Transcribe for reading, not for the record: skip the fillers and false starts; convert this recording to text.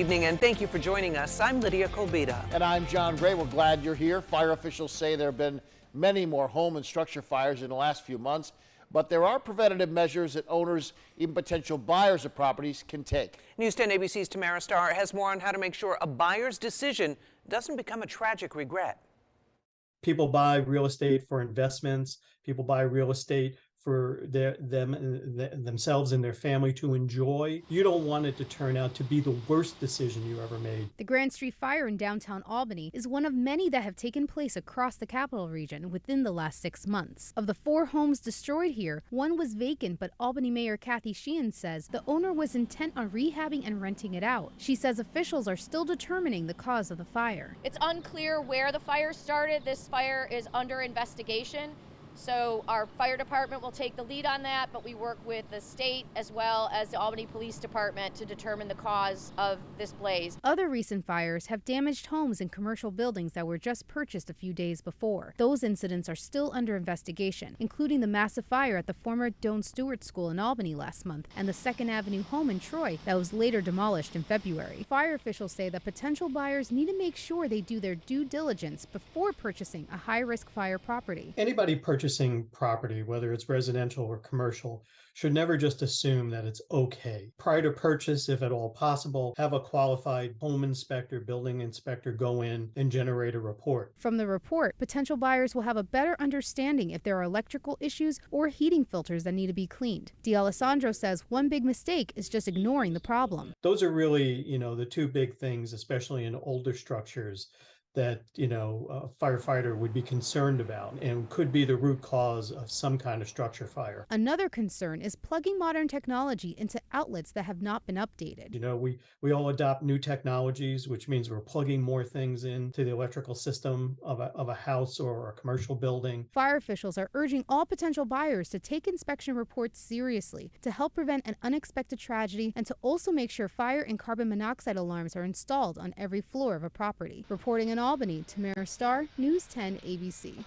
evening, and thank you for joining us. I'm Lydia Colbita. And I'm John Gray. We're glad you're here. Fire officials say there have been many more home and structure fires in the last few months, but there are preventative measures that owners, even potential buyers of properties, can take. News 10 ABC's Tamara Starr has more on how to make sure a buyer's decision doesn't become a tragic regret. People buy real estate for investments. People buy real estate for themselves and their family to enjoy. You don't want it to turn out to be the worst decision you ever made. The Grand Street fire in downtown Albany is one of many that have taken place across the capital region within the last 6 months. Of the 4 homes destroyed here, one was vacant, but Albany Mayor Kathy Sheehan says the owner was intent on rehabbing and renting it out. She says officials are still determining the cause of the fire. It's unclear where the fire started. This fire is under investigation. So our fire department will take the lead on that, but we work with the state as well as the Albany Police Department to determine the cause of this blaze. Other recent fires have damaged homes and commercial buildings that were just purchased a few days before. Those incidents are still under investigation, including the massive fire at the former Doane Stewart School in Albany last month and the 2nd Avenue home in Troy that was later demolished in February. Fire officials say that potential buyers need to make sure they do their due diligence before purchasing a high-risk fire property. Anybody purchasing property, whether it's residential or commercial, should never just assume that it's okay. Prior to purchase, if at all possible, have a qualified home inspector, building inspector go in and generate a report. From the report, potential buyers will have a better understanding if there are electrical issues or heating filters that need to be cleaned. D'Alessandro says one big mistake is just ignoring the problem. Those are really, the 2 big things, especially in older structures, that a firefighter would be concerned about and could be the root cause of some kind of structure fire. Another concern is plugging modern technology into outlets that have not been updated. We all adopt new technologies, which means we're plugging more things into the electrical system of a house or a commercial building. Fire officials are urging all potential buyers to take inspection reports seriously to help prevent an unexpected tragedy and to also make sure fire and carbon monoxide alarms are installed on every floor of a property. Reporting in Albany, Tamara Starr, News 10 ABC.